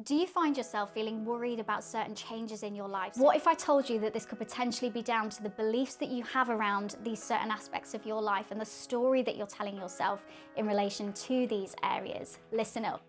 Do you find yourself feeling worried about certain changes in your life? What if I told you that this could potentially be down to the beliefs that you have around these certain aspects of your life and the story that you're telling yourself in relation to these areas? Listen up.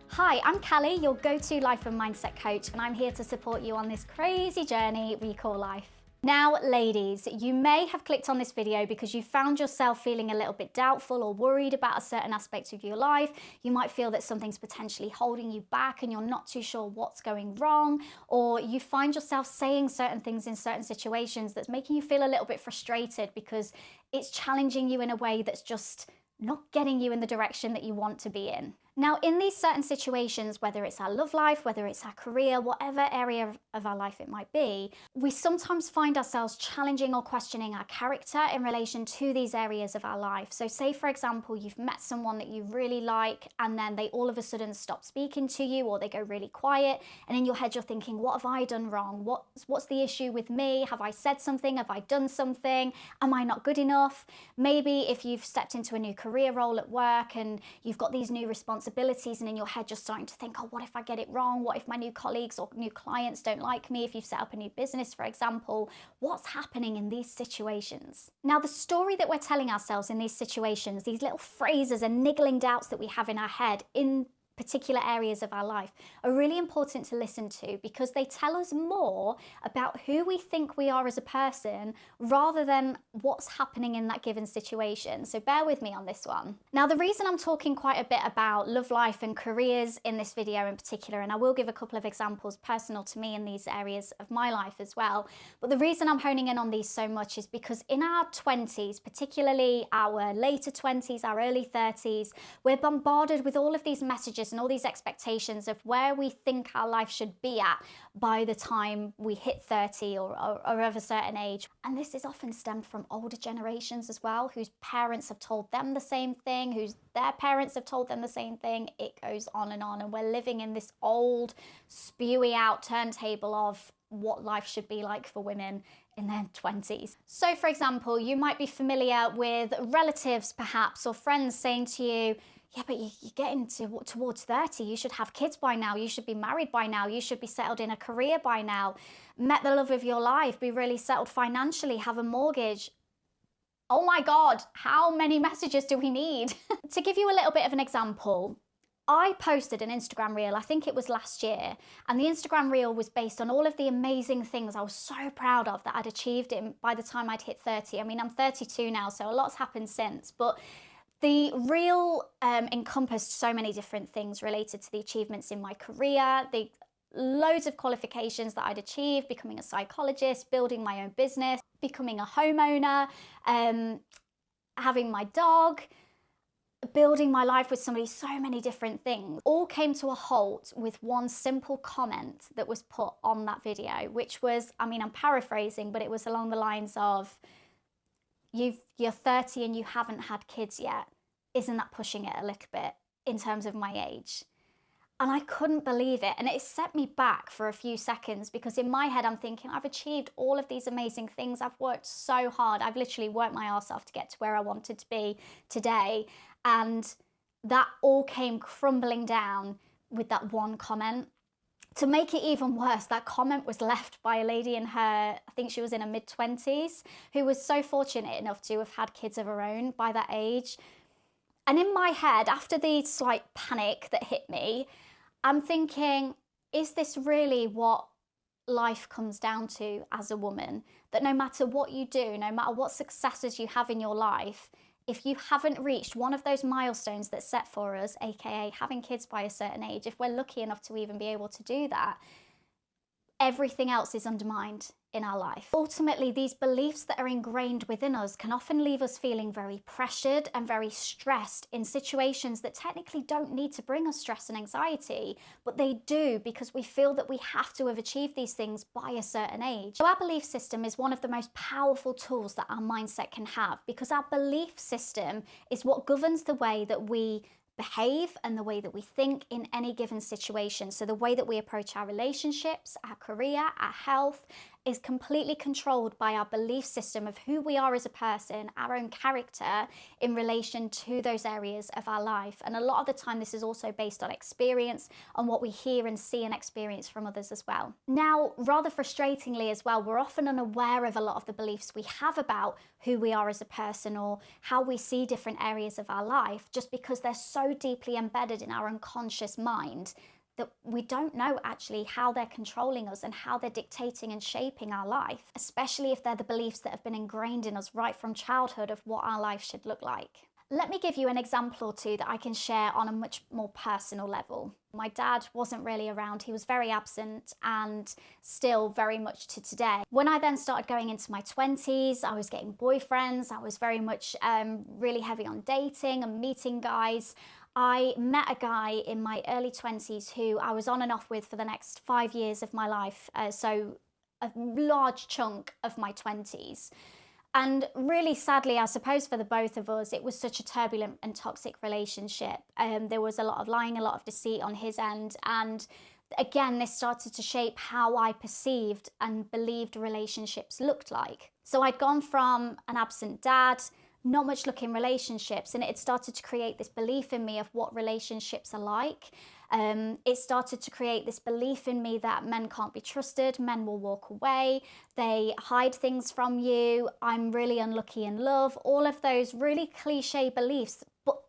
Hi, I'm Callie, your go-to life and mindset coach, and I'm here to support you on this crazy journey we call life. Now, ladies, you may have clicked on this video because you found yourself feeling a little bit doubtful or worried about a certain aspect of your life. You might feel that something's potentially holding you back and you're not too sure what's going wrong, or you find yourself saying certain things in certain situations that's making you feel a little bit frustrated because it's challenging you in a way that's just not getting you in the direction that you want to be in. Now, in these certain situations, whether it's our love life, whether it's our career, whatever area of our life it might be, we sometimes find ourselves challenging or questioning our character in relation to these areas of our life. So say, for example, you've met someone that you really like and then they all of a sudden stop speaking to you or they go really quiet, and in your head you're thinking, what have I done wrong? What's the issue with me? Have I said something? Have I done something? Am I not good enough? Maybe if you've stepped into a new career role at work and you've got these new responsibilities, and in your head you're starting to think, oh, what if I get it wrong? What if my new colleagues or new clients don't like me? If you've set up a new business, for example, what's happening in these situations? Now, the story that we're telling ourselves in these situations, these little phrases and niggling doubts that we have in our head in particular areas of our life, are really important to listen to because they tell us more about who we think we are as a person rather than what's happening in that given situation. So bear with me on this one. Now, the reason I'm talking quite a bit about love life and careers in this video in particular, and I will give a couple of examples personal to me in these areas of my life as well, but the reason I'm honing in on these so much is because in our 20s, particularly our later 20s, our early 30s, we're bombarded with all of these messages and all these expectations of where we think our life should be at by the time we hit 30 or of a certain age. And this is often stemmed from older generations as well, whose parents have told them the same thing, whose their parents have told them the same thing. It goes on, and we're living in this old, spewy out turntable of what life should be like for women in their 20s. So for example, you might be familiar with relatives perhaps or friends saying to you, yeah, but you're getting towards 30, you should have kids by now, you should be married by now, you should be settled in a career by now, met the love of your life, be really settled financially, have a mortgage. Oh my God, how many messages do we need? To give you a little bit of an example, I posted an Instagram reel, I think it was last year, and the Instagram reel was based on all of the amazing things I was so proud of that I'd achieved by the time I'd hit 30. I mean, I'm 32 now, so a lot's happened since, but the reel encompassed so many different things related to the achievements in my career, the loads of qualifications that I'd achieved, becoming a psychologist, building my own business, becoming a homeowner, having my dog, building my life with somebody, so many different things, all came to a halt with one simple comment that was put on that video, which was, I mean, I'm paraphrasing, but it was along the lines of, you're 30 and you haven't had kids yet. Isn't that pushing it a little bit in terms of my age? And I couldn't believe it. And it set me back for a few seconds because in my head, I'm thinking, I've achieved all of these amazing things. I've worked so hard. I've literally worked my arse off to get to where I wanted to be today. And that all came crumbling down with that one comment. To make it even worse, that comment was left by a lady in her, I think she was in her mid-20s, who was so fortunate enough to have had kids of her own by that age. And in my head, after the slight panic that hit me, I'm thinking, is this really what life comes down to as a woman? That no matter what you do, no matter what successes you have in your life, if you haven't reached one of those milestones that's set for us, aka having kids by a certain age, if we're lucky enough to even be able to do that, everything else is undermined in our life. Ultimately, these beliefs that are ingrained within us can often leave us feeling very pressured and very stressed in situations that technically don't need to bring us stress and anxiety, but they do because we feel that we have to have achieved these things by a certain age. So our belief system is one of the most powerful tools that our mindset can have, because our belief system is what governs the way that we behave and the way that we think in any given situation. So the way that we approach our relationships, our career, our health, is completely controlled by our belief system of who we are as a person, our own character in relation to those areas of our life. And a lot of the time, this is also based on experience, on what we hear and see and experience from others as well. Now, rather frustratingly as well, we're often unaware of a lot of the beliefs we have about who we are as a person or how we see different areas of our life, just because they're so deeply embedded in our unconscious mind that we don't know actually how they're controlling us and how they're dictating and shaping our life, especially if they're the beliefs that have been ingrained in us right from childhood of what our life should look like. Let me give you an example or two that I can share on a much more personal level. My dad wasn't really around, he was very absent, and still very much to today. When I then started going into my 20s, I was getting boyfriends, I was very much really heavy on dating and meeting guys. I met a guy in my early 20s who I was on and off with for the next 5 years of my life, so a large chunk of my 20s. And really sadly, I suppose for the both of us, it was such a turbulent and toxic relationship. There was a lot of lying, a lot of deceit on his end. And again, this started to shape how I perceived and believed relationships looked like. So I'd gone from an absent dad, not much luck in relationships, and it started to create this belief in me of what relationships are like. It started to create this belief in me that men can't be trusted, men will walk away, they hide things from you, I'm really unlucky in love, all of those really cliche beliefs. But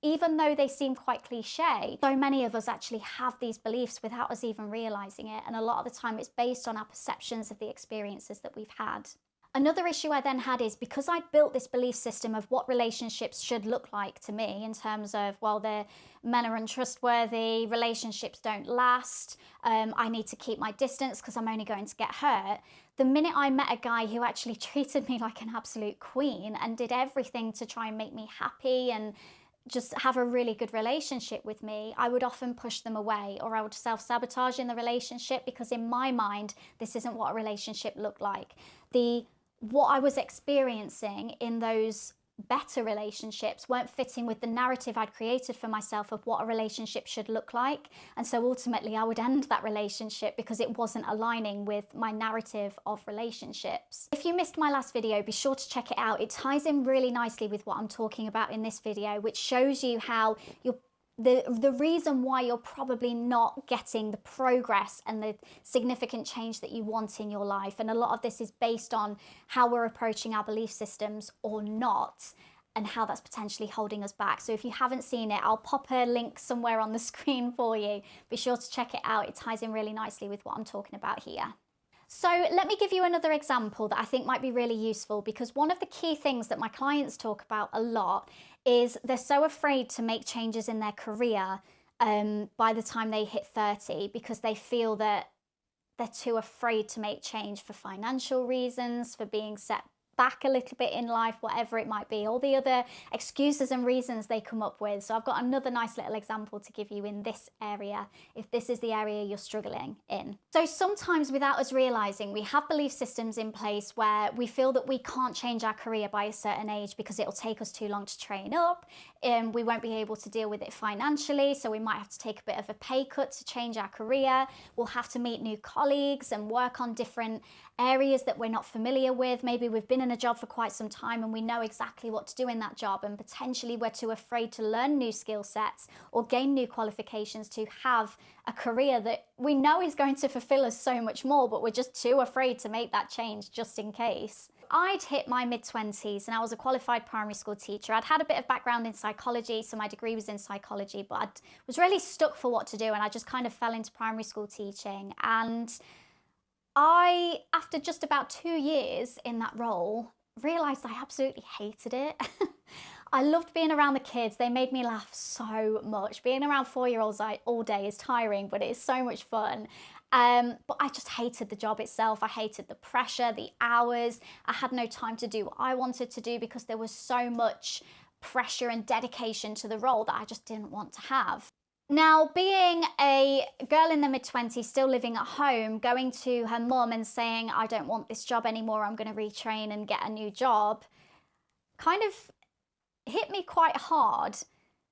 even though they seem quite cliche, so many of us actually have these beliefs without us even realizing it, and a lot of the time it's based on our perceptions of the experiences that we've had. Another issue I then had is because I'd built this belief system of what relationships should look like to me in terms of, well, men are untrustworthy, relationships don't last, I need to keep my distance because I'm only going to get hurt. The minute I met a guy who actually treated me like an absolute queen and did everything to try and make me happy and just have a really good relationship with me, I would often push them away, or I would self-sabotage in the relationship because in my mind, this isn't what a relationship looked like. What I was experiencing in those better relationships weren't fitting with the narrative I'd created for myself of what a relationship should look like. And so ultimately I would end that relationship because it wasn't aligning with my narrative of relationships. If you missed my last video, be sure to check it out. It ties in really nicely with what I'm talking about in this video, which shows you how the reason why you're probably not getting the progress and the significant change that you want in your life. And a lot of this is based on how we're approaching our belief systems or not, and how that's potentially holding us back. So if you haven't seen it, I'll pop a link somewhere on the screen for you. Be sure to check it out. It ties in really nicely with what I'm talking about here. So let me give you another example that I think might be really useful, because one of the key things that my clients talk about a lot is they're so afraid to make changes in their career by the time they hit 30, because they feel that they're too afraid to make change for financial reasons, for being set back a little bit in life, whatever it might be, all the other excuses and reasons they come up with. So I've got another nice little example to give you in this area, if this is the area you're struggling in. So sometimes without us realizing, we have belief systems in place where we feel that we can't change our career by a certain age because it'll take us too long to train up, and we won't be able to deal with it financially, so we might have to take a bit of a pay cut to change our career. We'll have to meet new colleagues and work on different areas that we're not familiar with. Maybe we've been in a job for quite some time and we know exactly what to do in that job, and potentially we're too afraid to learn new skill sets or gain new qualifications to have a career that we know is going to fulfill us so much more, but we're just too afraid to make that change just in case. I'd hit my mid-20s and I was a qualified primary school teacher. I'd had a bit of background in psychology, so my degree was in psychology, but I was really stuck for what to do, and I just kind of fell into primary school teaching. And I, after just about 2 years in that role, realised I absolutely hated it. I loved being around the kids. They made me laugh so much. Being around 4-year-olds all day is tiring, but it is so much fun. But I just hated the job itself. I hated the pressure, the hours. I had no time to do what I wanted to do because there was so much pressure and dedication to the role that I just didn't want to have. Now, being a girl in the mid-20s, still living at home, going to her mum and saying, I don't want this job anymore, I'm going to retrain and get a new job, kind of hit me quite hard,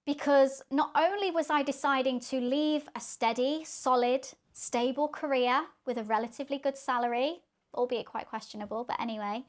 because not only was I deciding to leave a steady, solid, stable career with a relatively good salary, albeit quite questionable, but anyway.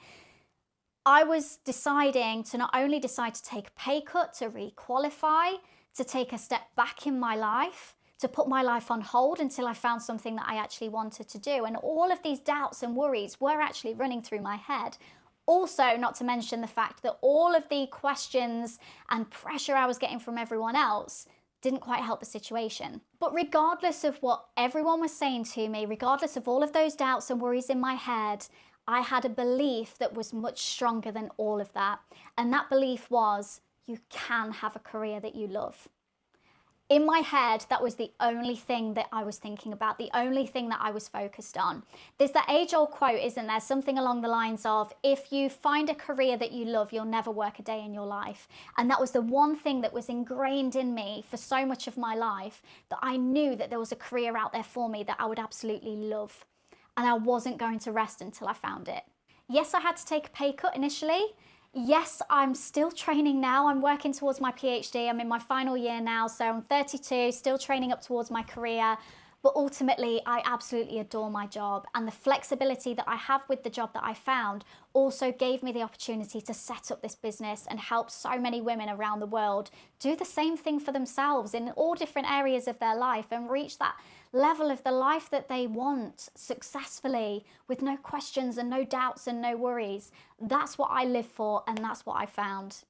I was deciding to not only decide to take a pay cut, to re-qualify, to take a step back in my life, to put my life on hold until I found something that I actually wanted to do. And all of these doubts and worries were actually running through my head. Also, not to mention the fact that all of the questions and pressure I was getting from everyone else didn't quite help the situation. But regardless of what everyone was saying to me, regardless of all of those doubts and worries in my head, I had a belief that was much stronger than all of that. And that belief was, you can have a career that you love. In my head, that was the only thing that I was thinking about, the only thing that I was focused on. There's that age-old quote, isn't there? Something along the lines of, if you find a career that you love, you'll never work a day in your life. And that was the one thing that was ingrained in me for so much of my life, that I knew that there was a career out there for me that I would absolutely love. And I wasn't going to rest until I found it. Yes, I had to take a pay cut initially. Yes, I'm still training now. I'm working towards my PhD. I'm in my final year now, so I'm 32, still training up towards my career. But ultimately, I absolutely adore my job, and the flexibility that I have with the job that I found also gave me the opportunity to set up this business and help so many women around the world do the same thing for themselves in all different areas of their life and reach that level of the life that they want successfully with no questions and no doubts and no worries. That's what I live for, and that's what I found.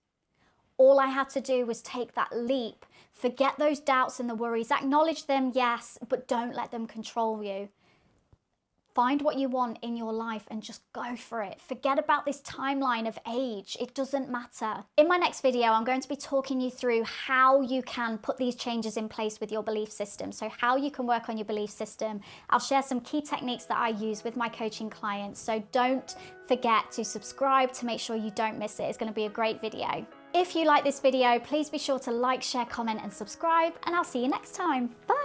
All I had to do was take that leap, forget those doubts and the worries, acknowledge them, yes, but don't let them control you. Find what you want in your life and just go for it. Forget about this timeline of age. It doesn't matter. In my next video, I'm going to be talking you through how you can put these changes in place with your belief system. So how you can work on your belief system. I'll share some key techniques that I use with my coaching clients. So don't forget to subscribe to make sure you don't miss it. It's going to be a great video. If you like this video, please be sure to like, share, comment, and subscribe, and I'll see you next time. Bye.